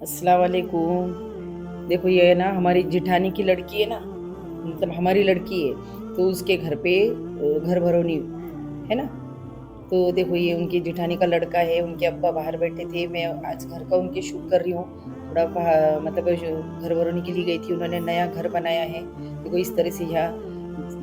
अस्सलाम वालेकुम। देखो ये है ना हमारी जिठानी की लड़की है ना, मतलब हमारी लड़की है, तो उसके घर पे घर भरोनी है ना। तो देखो ये उनकी जिठानी का लड़का है, उनके अब्बा बाहर बैठे थे, मैं आज घर का उनके शूट कर रही हूँ। थोड़ा मतलब जो घर भरोनी के लिए गई थी, उन्होंने नया घर बनाया है। देखो इस तरह से यहाँ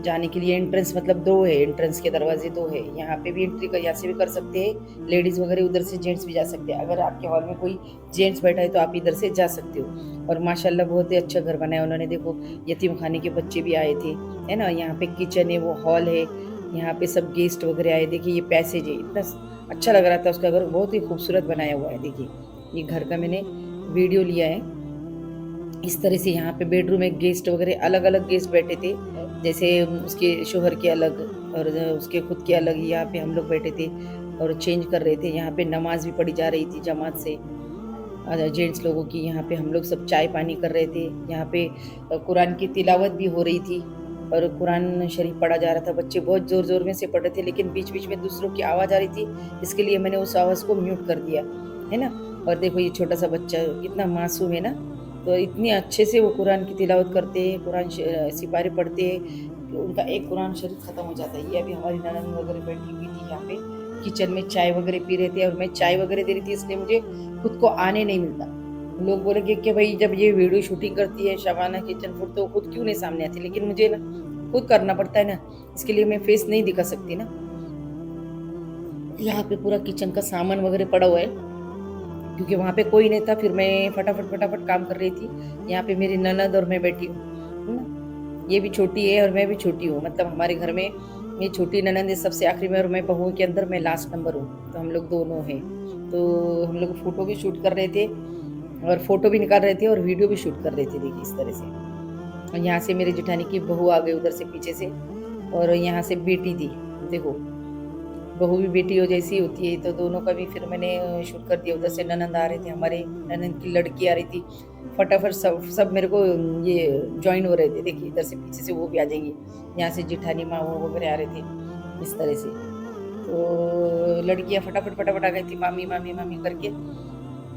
जाने के लिए एंट्रेंस मतलब दो है, एंट्रेंस के दरवाजे दो है, यहाँ पे भी एंट्री कर, यहाँ से भी कर सकते हैं लेडीज वगैरह, उधर से जेंट्स भी जा सकते हैं। अगर आपके हॉल में कोई जेंट्स बैठा है तो आप इधर से जा सकते हो। और माशाल्लाह बहुत ही अच्छा घर बनाया उन्होंने। देखो यतीम खाने के बच्चे भी आए थे, है ना। यहाँ पे किचन है, वो हॉल है, यहाँ पे सब गेस्ट वगैरह आए। देखिए ये पैसेज है, इतना अच्छा लग रहा था उसका घर, बहुत ही खूबसूरत बनाया हुआ है। देखिए ये घर का मैंने वीडियो लिया है। इस तरह से यहाँ पे बेडरूम है, गेस्ट वगैरह अलग अलग गेस्ट बैठे थे, जैसे उसके शोहर के अलग और उसके खुद के अलग, यहाँ पे हम लोग बैठे थे और चेंज कर रहे थे। यहाँ पे नमाज भी पढ़ी जा रही थी जमात से, जेंट्स लोगों की। यहाँ पे हम लोग सब चाय पानी कर रहे थे। यहाँ पे कुरान की तिलावत भी हो रही थी और कुरान शरीफ पढ़ा जा रहा था। बच्चे बहुत जोर जोर में से पढ़ रहे थे, लेकिन बीच बीच में दूसरों की आवाज़ आ रही थी, इसके लिए मैंने उस आवाज़ को म्यूट कर दिया, है ना। और देखो ये छोटा सा बच्चा कितना मासूम है ना, तो इतनी अच्छे से वो कुरान की तिलावत करते हैं, कुरान सिपारे पढ़ते हैं कि उनका एक कुरान शरीफ ख़त्म हो जाता है। ये अभी हमारी ननद वगैरह बैठी हुई थी यहाँ पे किचन में, चाय वगैरह पी रहे थे और मैं चाय वगैरह दे रही थी, इसलिए मुझे खुद को आने नहीं मिलता। लोग बोलेंगे कि भाई जब ये वीडियो शूटिंग करती है शबाना किचन फूड तो खुद क्यों नहीं सामने आती, लेकिन मुझे ना खुद करना पड़ता है ना, इसके लिए मैं फेस नहीं दिखा सकती ना। यहाँ पे पूरा किचन का सामान वगैरह पड़ा हुआ है, क्योंकि वहाँ पे कोई नहीं था, फिर मैं फटाफट फटाफट काम कर रही थी। यहाँ पे मेरी ननद और मैं बैठी हूँ, है ना। ये भी छोटी है और मैं भी छोटी हूँ, मतलब हमारे घर में ये छोटी ननद है सबसे आखिरी में, और मैं बहुओं के अंदर मैं लास्ट नंबर हूँ, तो हम लोग दोनों हैं। तो हम लोग फोटो भी शूट कर रहे थे और फोटो भी निकाल रहे थे और वीडियो भी शूट कर रहे थे। देखिए इस तरह से। और यहाँ से मेरी जेठानी की बहू आ गई उधर से पीछे से, और यहाँ से बेटी थी। देखो बहू भी बेटी हो जैसी होती है, तो दोनों का भी फिर मैंने शूट कर दिया। उधर से ननंद आ रहे थे, हमारे ननंद की लड़की आ रही थी। फटाफट सब सब मेरे को ये ज्वाइन हो रहे थे। देखिए इधर से पीछे से वो भी आ जाएंगे, यहाँ से जिठानी माँ वो वगैरह आ रहे थे इस तरह से। तो लड़कियाँ फटाफट फटाफट आ गई थी, मामी मामी मामी करके।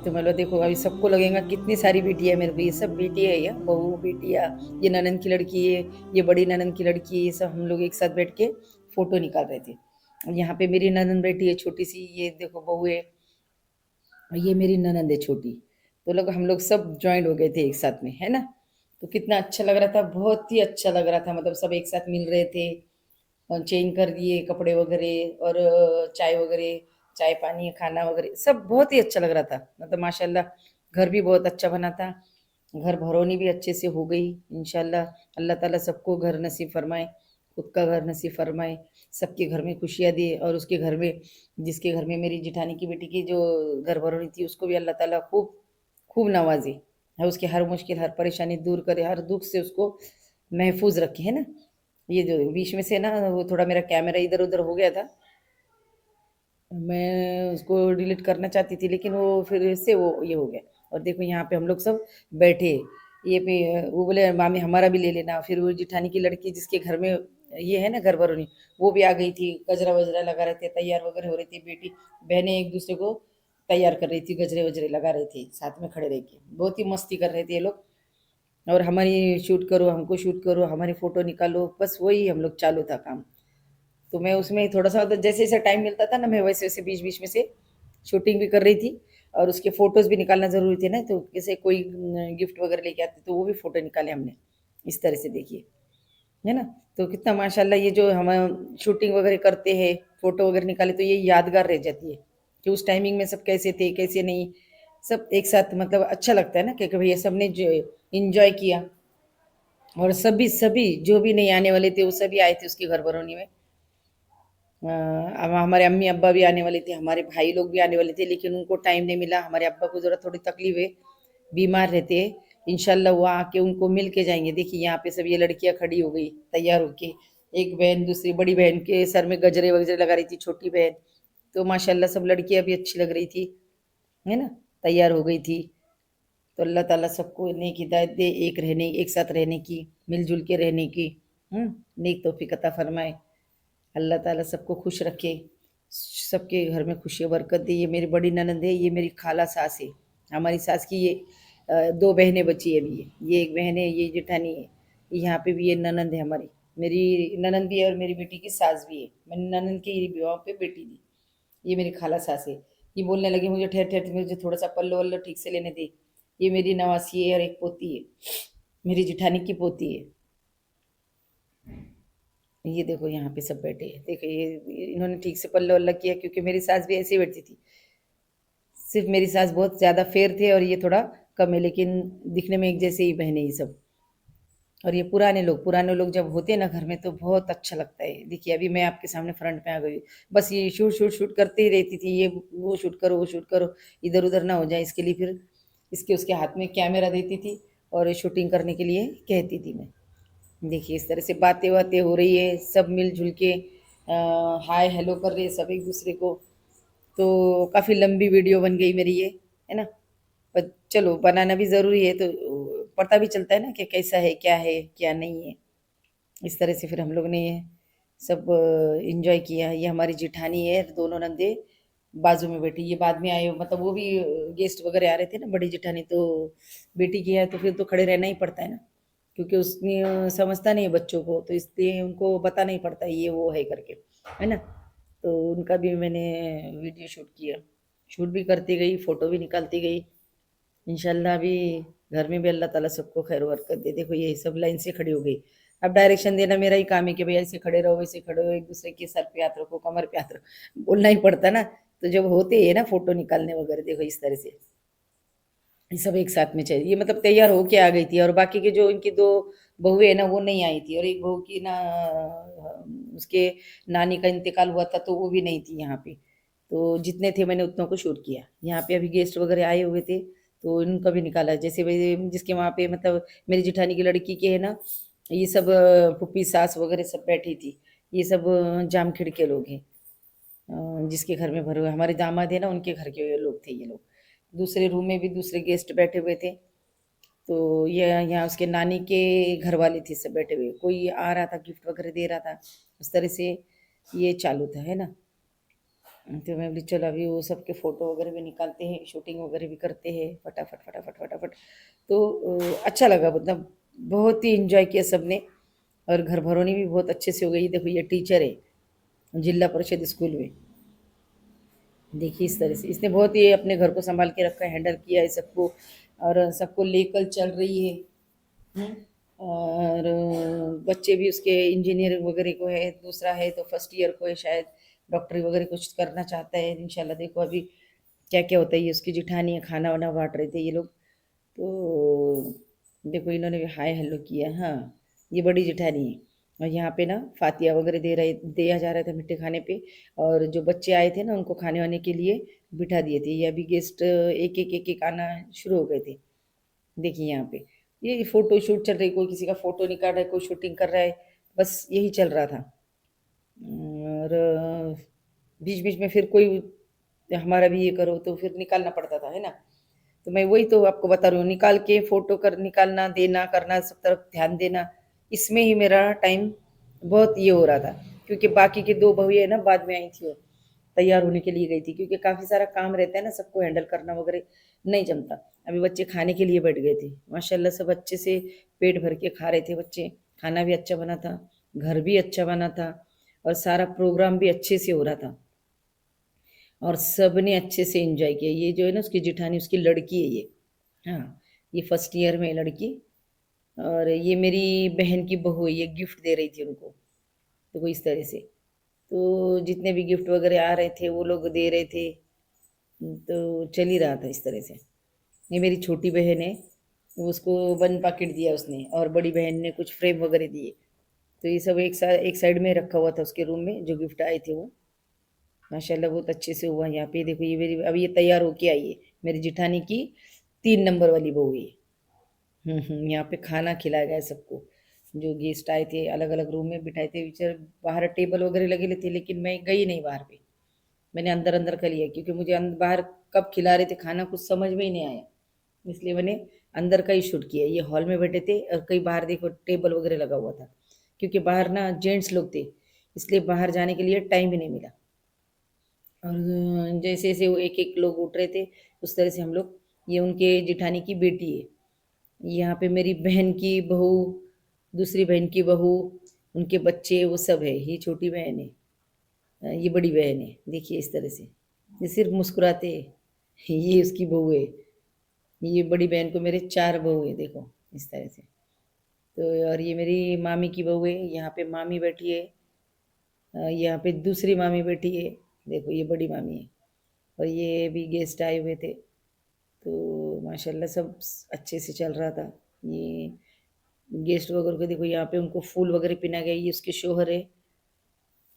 तो मतलब देखो अभी सबको लगेगा कितनी सारी बेटी है मेरे को, ये सब बेटी है, या बहू बेटियाँ, ये ननंद की लड़की है, ये बड़ी ननंद की लड़की है, ये सब हम लोग एक साथ बैठ के फोटो निकाल रहे थे। और यहाँ पे मेरी ननंद बैठी है छोटी सी, ये देखो बहू है, और ये मेरी ननंद है छोटी। तो लोग हम लोग सब ज्वाइंट हो गए थे एक साथ में, है ना। तो कितना अच्छा लग रहा था, बहुत ही अच्छा लग रहा था, मतलब सब एक साथ मिल रहे थे और चेंज कर दिए कपड़े वगैरह और चाय वगैरह, चाय पानी खाना वगैरह सब बहुत ही अच्छा लग रहा था। मतलब माशाल्लाह घर भी बहुत अच्छा बना था, घर भरौनी भी अच्छे से हो गई। इंशाल्लाह अल्लाह ताला सबको घर नसीब फरमाए, खुद का घर नसीब फरमाए, सबके घर में खुशियाँ दे। और उसके घर में, जिसके घर में मेरी जिठानी की बेटी की जो घर भरौनी थी, उसको भी अल्लाह ताला खूब खूब नवाजे है, उसकी हर मुश्किल हर परेशानी दूर करे, हर दुख से उसको महफूज रखे, है ना। ये जो बीच में से ना वो थोड़ा मेरा कैमरा इधर उधर हो गया था, मैं उसको डिलीट करना चाहती थी, लेकिन वो फिर से वो ये हो गया। और देखो यहाँ पे हम लोग सब बैठे, ये पे वो बोले मामी हमारा भी ले लेना। फिर वो जिठानी की लड़की जिसके घर में ये है ना घर भरोनी, वो भी आ गई थी, गजरा वजरा लगा रहे थे, तैयार वगैरह हो रही थी, बेटी बहनें एक दूसरे को तैयार कर रही थी, गजरे वजरे लगा रहे थे साथ में खड़े रह के, बहुत ही मस्ती कर रहे थे ये लोग। और हमारी शूट करो, हमको शूट करो, हमारी फोटो निकालो, बस वही हम लोग चालू था काम। तो मैं उसमें थोड़ा-सा, तो जैसे-जैसे टाइम मिलता था ना, मैं वैसे-वैसे बीच-बीच में से शूटिंग भी कर रही थी और उसके फ़ोटोज़ भी निकालना ज़रूरी थे ना, तो जैसे कोई गिफ्ट वगैरह लेके आते, तो वो भी फ़ोटो निकाले हमने, इस तरह से देखिए, है ना? तो कितना माशाल्लाह ये जो हम शूटिंग वगैरह करते हैं, फ़ोटो वगैरह निकाले, तो ये यादगार रह जाती है कि उस टाइमिंग में सब कैसे थे, कैसे नहीं, सब एक साथ, मतलब अच्छा लगता है ना कि भैया सबने जो एन्जॉय किया। और सभी सभी जो भी नहीं आने वाले थे, वो सभी आए थे उसके घर बरौनी में। अब हमारे अम्मी अब्बा भी आने वाले थे, हमारे भाई लोग भी आने वाले थे, लेकिन उनको टाइम नहीं मिला। हमारे अब्बा को ज़रा थोड़ी तकलीफ है, बीमार रहते हैं। इंशाल्लाह वो आके उनको मिल के जाएंगे। देखिए यहाँ पे सब ये लड़कियां खड़ी हो गई तैयार होके, एक बहन दूसरी बड़ी बहन के सर में गजरे वगजरे लगा रही थी, छोटी बहन। तो माशाल्लाह सब लड़कियां भी अच्छी लग रही थी, है ना, तैयार हो गई थी। तो अल्लाह ताला सबको नेक हिदायत दे, एक रहने, एक साथ रहने की, मिलजुल के रहने की, नेक तौफीक अता फरमाए। अल्लाह ताला सबको खुश रखे, सबके घर में खुशी बरकत दे। ये मेरी बड़ी ननद है, ये मेरी खाला सास है, हमारी सास की ये 2 बहनें बची है अभी ये एक बहन है, ये जेठानी है। यहाँ पे भी ये ननंद है हमारी। मेरी ननंद भी है और मेरी बेटी की सास भी है। मैंने ननंद के विवाह पे बेटी दी। ये मेरी खाला सास है। ये बोलने लगी मुझे ठहर ठहर मुझे थोड़ा सा पल्लो वल्लो ठीक से लेने दे। ये मेरी नवासी है और एक पोती है, मेरी जेठानी की पोती है। ये देखो यहाँ पे सब बैठे हैं, देखो ये इन्होंने ठीक से पल्ला वल्ला किया क्योंकि मेरी सास भी ऐसे ही बैठती थी। सिर्फ मेरी सास बहुत ज़्यादा फेर थे और ये थोड़ा कम है, लेकिन दिखने में एक जैसे ही बहने ये सब। और ये पुराने लोग जब होते हैं ना घर में तो बहुत अच्छा लगता है। देखिए अभी मैं आपके सामने फ्रंट में आ गई, बस ये शूट शूट शूट करते ही रहती थी, ये वो शूट करो वो शूट करो, इधर उधर ना हो जाए इसके लिए फिर इसके उसके हाथ में कैमरा देती थी और शूटिंग करने के लिए कहती थी मैं। देखिए इस तरह से बातें बातें हो रही है, सब मिलजुल के हाय हेलो कर रहे हैं सब एक दूसरे को। तो काफ़ी लंबी वीडियो बन गई मेरी ये, है ना। पर चलो बनाना भी ज़रूरी है तो पता भी चलता है ना कि कैसा है क्या नहीं है। इस तरह से फिर हम लोग ने ये सब इंजॉय किया। ये हमारी जिठानी है, दोनों नंदे बाजू में बैठी, ये बाद में आए मतलब वो भी गेस्ट वगैरह आ रहे थे ना, बड़ी जिठानी तो बेटी की है तो फिर तो खड़े रहना ही पड़ता है ना, क्योंकि उसने समझता नहीं है बच्चों को तो इसलिए उनको बताना ही पड़ता है ये वो है करके, है ना। तो उनका भी मैंने वीडियो शूट किया, शूट भी करती गई, फ़ोटो भी निकालती गई। इंशाल्लाह अभी घर में भी अल्लाह ताला सबको खैर बरकत दे। देखो ये सब लाइन से खड़ी हो गई। अब डायरेक्शन देना मेरा ही काम है कि भई ऐसे खड़े रहो, वैसे खड़े रहो, एक दूसरे के सर पे हाथ रखो, कमर पे हाथ रखो, बोलना ही पड़ता ना। तो जब होते हैं ना फ़ोटो निकालने वगैरह देखो इस तरह से, ये सब एक साथ में चाहिए। ये मतलब तैयार होके आ गई थी और बाकी के जो इनकी 2 बहुएँ हैं ना वो नहीं आई थी और एक बहू की ना उसके नानी का इंतकाल हुआ था तो वो भी नहीं थी यहाँ पे। तो जितने थे मैंने उतनों को शूट किया। यहाँ पे अभी गेस्ट वगैरह आए हुए थे तो इनका भी निकाला। जैसे भई जिसके वहाँ पे मतलब मेरी जेठानी की लड़की के है ना, ये सब फूफी सास वगैरह सब बैठी थी। ये सब जामखेड़ के लोग हैं। जिसके घर में भरे हुए हमारे दामाद है ना उनके घर के लोग थे ये लोग। दूसरे रूम में भी दूसरे गेस्ट बैठे हुए थे। तो ये यहाँ उसके नानी के घर वाले थे सब बैठे हुए, कोई आ रहा था गिफ्ट वगैरह दे रहा था, उस तरह से ये चालू था, है ना। तो मैं बोली चलो अभी वो सब के फ़ोटो वगैरह भी निकालते हैं, शूटिंग वगैरह भी करते हैं फटाफट फटाफट फटाफट। तो अच्छा लगा, मतलब बहुत ही इंजॉय किया सबने। और घर भरोनी भी बहुत अच्छे से हो गई। देखो ये टीचर है जिला परिषद स्कूल में। देखिए इस तरह से इसने बहुत ही अपने घर को संभाल के रखा है, हैंडल किया है सबको और सबको लेकर चल रही है। हुँ। और बच्चे भी उसके इंजीनियरिंग वगैरह को है, दूसरा है तो फर्स्ट ईयर को है शायद, डॉक्टरी वगैरह कुछ करना चाहता है इंशाल्लाह। देखो अभी क्या-क्या होता है। ये उसकी जेठानी है, खाना-वाना बाँट रहे थे ये लोग। तो देखो इन्होंने भी हाय हेलो किया। हाँ, ये बड़ी जेठानी है और यहाँ पे ना फ़ातिया वगैरह दिया जा रहा था मीठे खाने पे। और जो बच्चे आए थे ना उनको खाने-वाने के लिए बिठा दिए थे। ये अभी गेस्ट एक-एक, एक-एक आना शुरू हो गए थे। देखिए यहाँ पे ये फोटो शूट चल रही, कोई किसी का फोटो निकाल रहा है, कोई शूटिंग कर रहा है, बस यही चल रहा था। और बीच बीच में फिर कोई हमारा भी ये करो तो फिर निकालना पड़ता था, है ना। तो मैं वही तो आपको बता रही हूँ, निकाल के फोटो कर निकालना देना करना सब तरफ ध्यान देना, इसमें ही मेरा टाइम बहुत ये हो रहा था। क्योंकि बाकी की 2 बहुएँ है ना बाद में आई थी वो, तैयार होने के लिए गई थी क्योंकि काफ़ी सारा काम रहता है ना, सबको हैंडल करना वगैरह नहीं जमता। अभी बच्चे खाने के लिए बैठ गए थे, माशाल्लाह सब अच्छे से पेट भर के खा रहे थे बच्चे। खाना भी अच्छा बना था, घर भी अच्छा बना था और सारा प्रोग्राम भी अच्छे से हो रहा था और सबने अच्छे से एंजॉय किया। ये जो है ना उसकी जेठानी उसकी लड़की है ये। हाँ, ये फर्स्ट ईयर में है लड़की और ये मेरी बहन की बहू है, ये गिफ्ट दे रही थी उनको। तो वो इस तरह से, तो जितने भी गिफ्ट वगैरह आ रहे थे वो लोग दे रहे थे। तो चल ही रहा था इस तरह से। ये मेरी छोटी बहन है, उसको 1 पैकेट दिया उसने और बड़ी बहन ने कुछ फ्रेम वगैरह दिए। तो ये सब एक साइड में रखा हुआ था उसके रूम में जो गिफ्ट आए थे वो। माशाल्लाह बहुत अच्छे से हुआ। यहाँ पे देखो ये मेरी अभी ये तैयार होके आई है, मेरी जेठानी की 3 नंबर वाली बहू है। यहाँ पे खाना खिलाया गया सबको। जो गेस्ट आए थे अलग अलग रूम में बिठाए थे, बेचारे बाहर टेबल वगैरह लगे थे लेकिन मैं गई नहीं बाहर पे, मैंने अंदर अंदर कर लिया क्योंकि मुझे बाहर कब खिला रहे थे खाना कुछ समझ में ही नहीं आया। इसलिए मैंने अंदर का ही शूट किया। ये हॉल में बैठे थे और कई बाहर देखो टेबल वगैरह लगा हुआ था क्योंकि बाहर ना जेंट्स लोग थे, इसलिए बाहर जाने के लिए टाइम ही नहीं मिला। और जैसे जैसे वो एक एक लोग उठ रहे थे उस तरह से हम लोग ये उनके जिठानी की बेटी है। यहाँ पे मेरी बहन की बहू, दूसरी बहन की बहू, उनके बच्चे, वो सब है। ये छोटी बहन है, ये बड़ी बहन है। देखिए इस तरह से ये सिर्फ मुस्कुराते हैं। ये उसकी बहू है। ये बड़ी बहन को मेरे 4 बहू है, देखो इस तरह से। तो और ये मेरी मामी की बहू है। यहाँ पे मामी बैठी है, यहाँ पे दूसरी मामी बैठी है। देखो ये बड़ी मामी है। और ये भी गेस्ट आए हुए थे, तो माशाल्लाह सब अच्छे से चल रहा था। ये गेस्ट वगैरह को देखो, यहाँ पे उनको फूल वगैरह पहना गया। ये उसके शोहर है,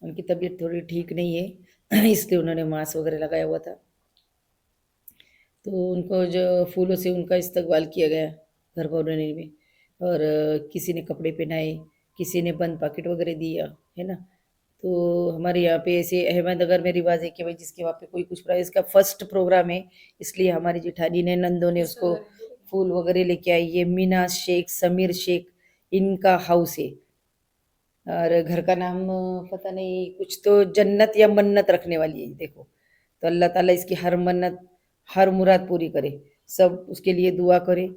उनकी तबीयत थोड़ी ठीक नहीं है इसलिए उन्होंने मास्क वगैरह लगाया हुआ था। तो उनको जो फूलों से उनका इस्तकबाल किया गया घर कॉलोनी में। और किसी ने कपड़े पहनाए, किसी ने बंद पैकेट वगैरह दिया, है ना। तो हमारे यहाँ पे ऐसे अहमदनगर में रिवाज है कि भाई जिसके वहाँ पे कोई कुछ प्राइस का फर्स्ट प्रोग्राम है, इसलिए हमारी जेठानी ने, नंदों ने उसको फूल वगैरह लेके आई। ये मीना शेख, समीर शेख, इनका हाउस है। और घर का नाम पता नहीं, कुछ तो जन्नत या मन्नत रखने वाली है देखो। तो अल्लाह ताला इसकी हर मन्नत, हर मुराद पूरी करे। सब उसके लिए दुआ करे।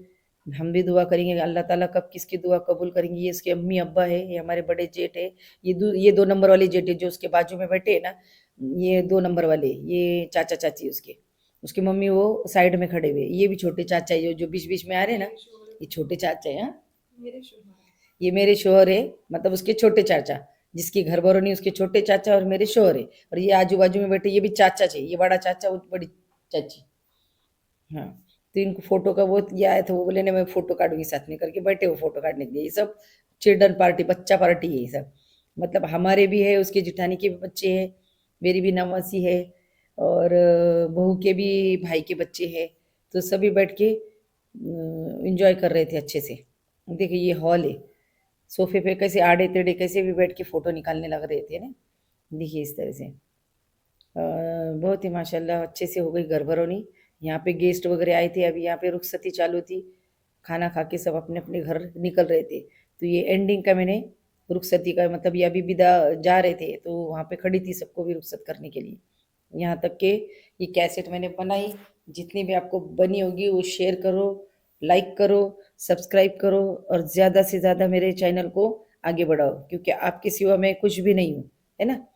हम भी दुआ करेंगे कि अल्लाह ताला कब किसकी दुआ कबूल करेंगे। ये इसके अम्मी अब्बा है, ये हमारे बड़े जेठ है। ये 2 नंबर वाले जेठ है जो उसके बाजू में बैठे है ना, ये 2 नंबर वाले, ये चाचा चाची उसके। उसकी मम्मी वो साइड में खड़े हुए। ये भी छोटे चाचा है, जो बीच बीच में आ रहे हैं ना, ये छोटे चाचा है। हाँ, ये मेरे शोहर है, मतलब उसके छोटे चाचा, जिसकी घर बरौनी उसके छोटे चाचा और मेरे शोहर है। और ये आजू बाजू में बैठे, ये भी चाचा है। ये बड़ा चाचा, वो बड़ी चाची। हाँ, तो इनको फोटो का बहुत ये आया था, वो बोले ना मैं फोटो काटूंगी साथ में, करके बैठे वो फोटो काटने के लिए। ये सब चिल्ड्रन पार्टी, बच्चा पार्टी है ये सब। मतलब हमारे भी है, उसके जिठानी के भी बच्चे हैं, मेरी भी नवासी है, और बहू के भी भाई के बच्चे हैं। तो सभी बैठ के इंजॉय कर रहे थे अच्छे से। देखिए ये हॉल है, सोफे पे कैसे आड़े टेढ़े कैसे भी बैठ के फोटो निकालने लग रहे थे ना। देखिए इस तरह से बहुत ही माशाल्लाह अच्छे से हो गई घर भरौनी। यहाँ पे गेस्ट वगैरह आए थे, अभी यहाँ पे रुखसती चालू थी। खाना खा के सब अपने अपने घर निकल रहे थे। तो ये एंडिंग का मैंने रुखसती का मतलब, ये अभी विदा जा रहे थे तो वहाँ पे खड़ी थी सबको भी रुखसत करने के लिए। यहाँ तक के ये कैसेट मैंने बनाई, जितनी भी आपको बनी होगी वो शेयर करो, लाइक करो, सब्सक्राइब करो, और ज़्यादा से ज़्यादा मेरे चैनल को आगे बढ़ाओ, क्योंकि आपके सिवा मैं कुछ भी नहीं हूँ, है ना।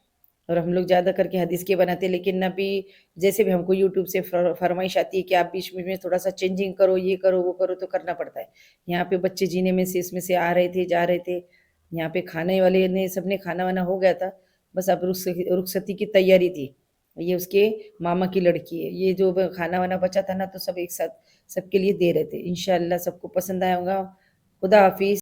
और हम लोग ज़्यादा करके हदीस के बनाते हैं, लेकिन अभी जैसे भी हमको यूट्यूब से फरमाइश आती है कि आप बीच में थोड़ा सा चेंजिंग करो, ये करो वो करो, तो करना पड़ता है। यहाँ पे बच्चे जीने में से इसमें से आ रहे थे जा रहे थे। यहाँ पे खाने वाले ने सबने खाना वाना हो गया था, बस अब रुखसती की तैयारी थी। ये उसके मामा की लड़की है। ये जो खाना वाना बचा था ना, तो सब एक साथ सबके लिए दे रहे थे। इंशाल्लाह सबको पसंद आया होगा। खुदा हाफिज।